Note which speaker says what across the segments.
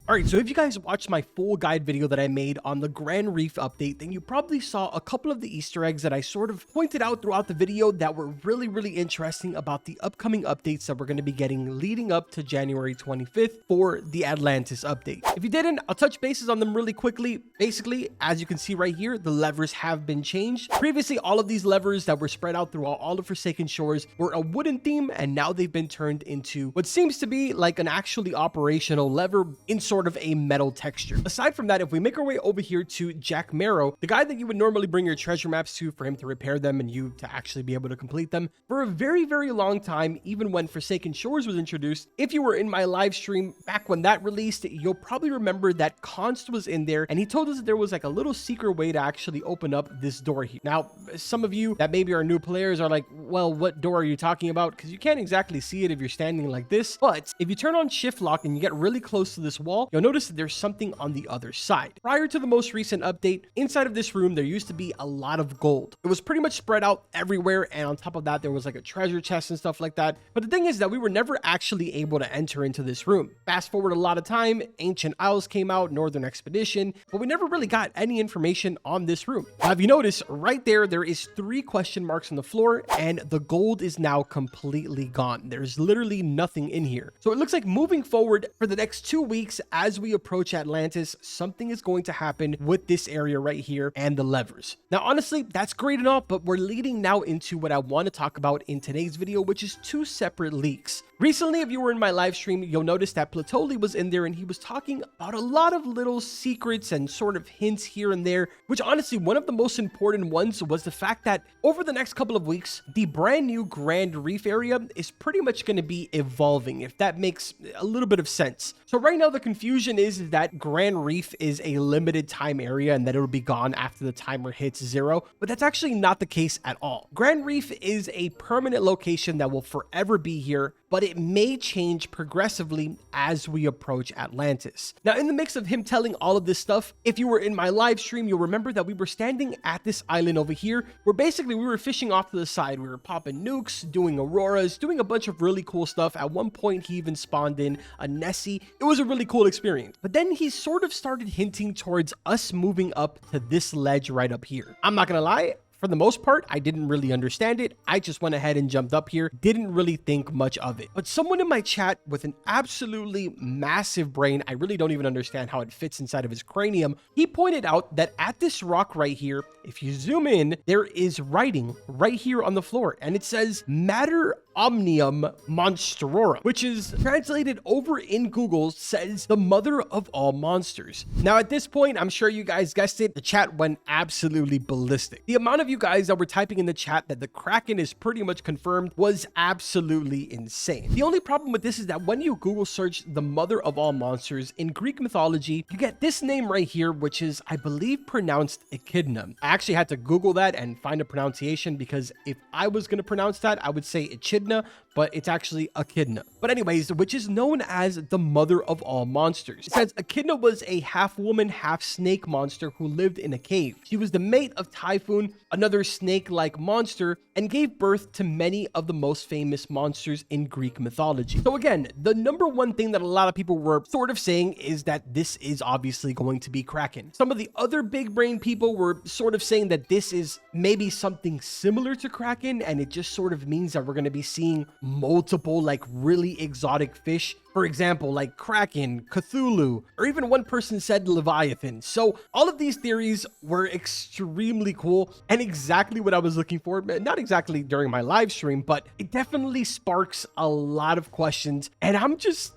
Speaker 1: All right, so if you guys watched my full guide video that I made on the Grand Reef update, then you probably saw a couple of the Easter eggs that I sort of pointed out throughout the video that were really interesting about the upcoming updates that we're going to be getting leading up to January 25th for the Atlantis update. If you didn't, I'll touch bases on them really quickly. Basically, as you can see right here, the levers have been changed. Previously, all of these levers that were spread out throughout all of Forsaken Shores were a wooden theme, and now they've been turned into what seems to be like an actually operational lever in sort of a metal texture. Aside from that, if we make our way over here to Jack Marrow, the guy that you would normally bring your treasure maps to for him to repair them and you to actually be able to complete them, for a very long time, even when Forsaken Shores was introduced, if you were in my live stream back when that released, you'll probably remember that Const was in there and he told us that there was like a little secret way to actually open up this door here. Now, some of you that maybe are new players are like, well, what door are you talking about? Because you can't exactly see it if you're standing like this, but if you turn on shift lock and you get really close to this wall, you'll notice that there's something on the other side. Prior to the most recent update, inside of this room, there used to be a lot of gold. It was pretty much spread out everywhere, and on top of that, there was like a treasure chest and stuff like that. But the thing is that we were never actually able to enter into this room. Fast forward a lot of time, Ancient Isles came out, Northern Expedition, but we never really got any information on this room. Now, if you notice, right there is 3 question marks on the floor, and the gold is now completely gone. There's literally nothing in here. So it looks like moving forward for the next 2 weeks, as we approach Atlantis, something is going to happen with this area right here and the levers. Now, honestly, that's great and all, but we're leading now into what I want to talk about in today's video, which is 2 separate leaks. Recently, if you were in my live stream, you'll notice that Platoli was in there and he was talking about a lot of little secrets and sort of hints here and there, which honestly, one of the most important ones was the fact that over the next couple of weeks, the brand new Grand Reef area is pretty much going to be evolving, if that makes a little bit of sense. So right now, the confusion is that Grand Reef is a limited time area and that it'll be gone after the timer hits 0, but that's actually not the case at all. Grand Reef is a permanent location that will forever be here, but it may change progressively as we approach Atlantis. Now, in the mix of him telling all of this stuff, if you were in my live stream, you'll remember that we were standing at this island over here, where basically we were fishing off to the side. We were popping nukes, doing auroras, doing a bunch of really cool stuff. At one point, he even spawned in a Nessie. It was a really cool experience. But then he sort of started hinting towards us moving up to this ledge right up here. I'm not gonna lie, for the most part, I didn't really understand it. I just went ahead and jumped up here, didn't really think much of it. But someone in my chat with an absolutely massive brain, I really don't even understand how it fits inside of his cranium, he pointed out that at this rock right here, if you zoom in, there is writing right here on the floor, and it says Mater Omnium Monstrorum, which is translated over in Google, says the mother of all monsters. Now, at this point, I'm sure you guys guessed it, the chat went absolutely ballistic. The amount of you guys that were typing in the chat that the Kraken is pretty much confirmed was absolutely insane. The only problem with this is that when you Google search the mother of all monsters in Greek mythology, you get this name right here, which is, I believe, pronounced Echidna. I actually had to Google that and find a pronunciation, because if I was going to pronounce that, I would say Echidna, but it's actually Echidna. But anyways, which is known as the mother of all monsters. It says Echidna was a half-woman, half-snake monster who lived in a cave. She was the mate of Typhoon, another snake-like monster, and gave birth to many of the most famous monsters in Greek mythology. So again, the number one thing that a lot of people were sort of saying is that this is obviously going to be Kraken. Some of the other big brain people were sort of saying that this is maybe something similar to Kraken, and it just sort of means that we're going to be seeing multiple like really exotic fish. For example, like Kraken, Cthulhu, or even one person said Leviathan. So all of these theories were extremely cool and exactly what I was looking for. Not exactly during my live stream, but it definitely sparks a lot of questions. And I'm just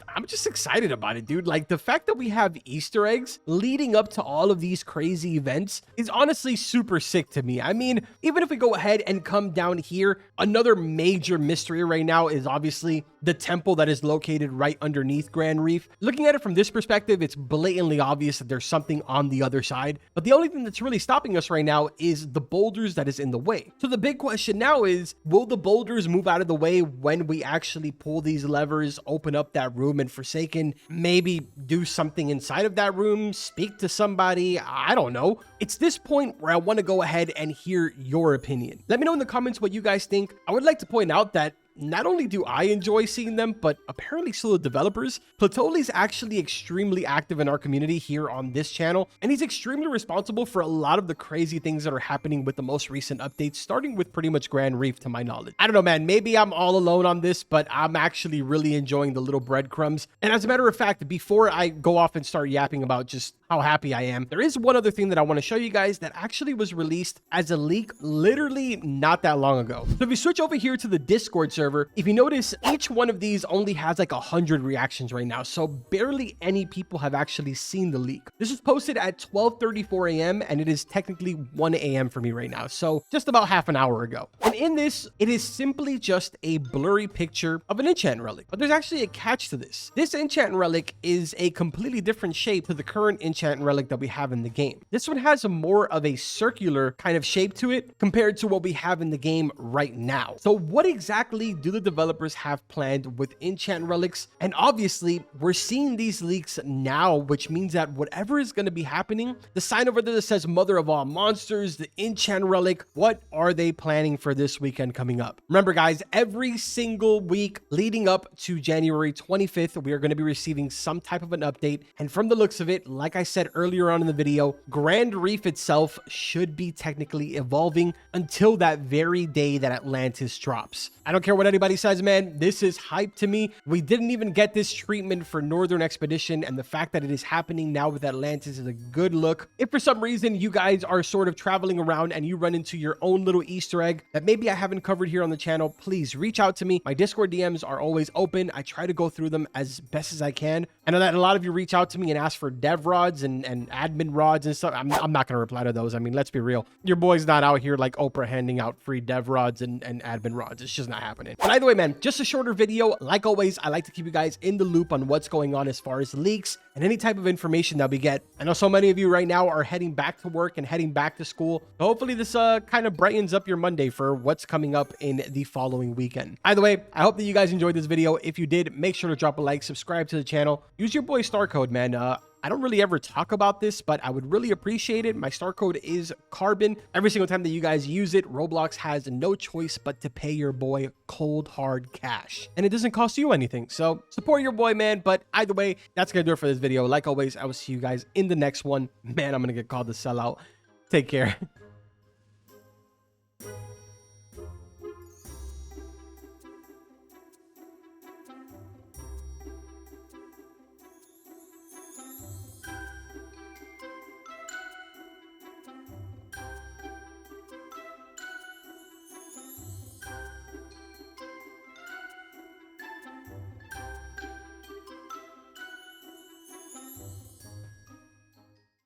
Speaker 1: excited about it, dude. Like, the fact that we have Easter eggs leading up to all of these crazy events is honestly super sick to me. I mean, even if we go ahead and come down here, another major mystery right now is obviously the temple that is located right underneath Grand Reef. Looking at it from this perspective, it's blatantly obvious that there's something on the other side. But the only thing that's really stopping us right now is the boulders that is in the way. So the big question now is, will the boulders move out of the way when we actually pull these levers, open up that room in Forsaken, maybe do something inside of that room, speak to somebody? I don't know. It's this point where I want to go ahead and hear your opinion. Let me know in the comments what you guys think. I would like to point out that not only do I enjoy seeing them, but apparently so the developers. Platoli's actually extremely active in our community here on this channel, and he's extremely responsible for a lot of the crazy things that are happening with the most recent updates, starting with pretty much Grand Reef to my knowledge. I don't know, man, maybe I'm all alone on this, but I'm actually really enjoying the little breadcrumbs. And as a matter of fact, before I go off and start yapping about just how happy I am, there is one other thing that I want to show you guys that actually was released as a leak literally not that long ago. So if you switch over here to the Discord server, if you notice, each one of these only has like 100 reactions right now, so barely any people have actually seen the leak. This was posted at 12:34 a.m. and it is technically 1 a.m. for me right now, so just about half an hour ago. And in this, it is simply just a blurry picture of an enchant relic, but there's actually a catch to this. This enchant relic is a completely different shape to the current enchant relic that we have in the game. This one has a more of a circular kind of shape to it compared to what we have in the game right now. So what exactly do the developers have planned with enchant relics? And obviously we're seeing these leaks now, which means that whatever is going to be happening, the sign over there that says Mother of All Monsters, the enchant relic, what are they planning for this weekend coming up? Remember guys, every single week leading up to January 25th, we are going to be receiving some type of an update. And from the looks of it, like I said earlier on in the video, Grand Reef itself should be technically evolving until that very day that Atlantis drops. I don't care what anybody says, man. This is hype to me. We didn't even get this treatment for Northern Expedition, and the fact that it is happening now with Atlantis is a good look. If for some reason you guys are sort of traveling around and you run into your own little Easter egg that maybe I haven't covered here on the channel, please reach out to me. My Discord DMs are always open. I try to go through them as best as I can. I know that a lot of you reach out to me and ask for dev rods and admin rods and stuff. I'm not going to reply to those. I mean, let's be real. Your boy's not out here like Oprah handing out free dev rods and admin rods. It's just not happening. But either way, man, just a shorter video. Like always, I like to keep you guys in the loop on what's going on as far as leaks and any type of information that we get. I know so many of you right now are heading back to work and heading back to school. So hopefully this kind of brightens up your Monday for what's coming up in the following weekend. Either way, I hope that you guys enjoyed this video. If you did, make sure to drop a like, subscribe to the channel. Use your boy StarCode, man. I don't really ever talk about this, but I would really appreciate it. My StarCode is Carbon. Every single time that you guys use it, Roblox has no choice but to pay your boy cold, hard cash. And it doesn't cost you anything. So support your boy, man. But either way, that's going to do it for this video. Like always, I will see you guys in the next one. Man, I'm going to get called the sellout. Take care.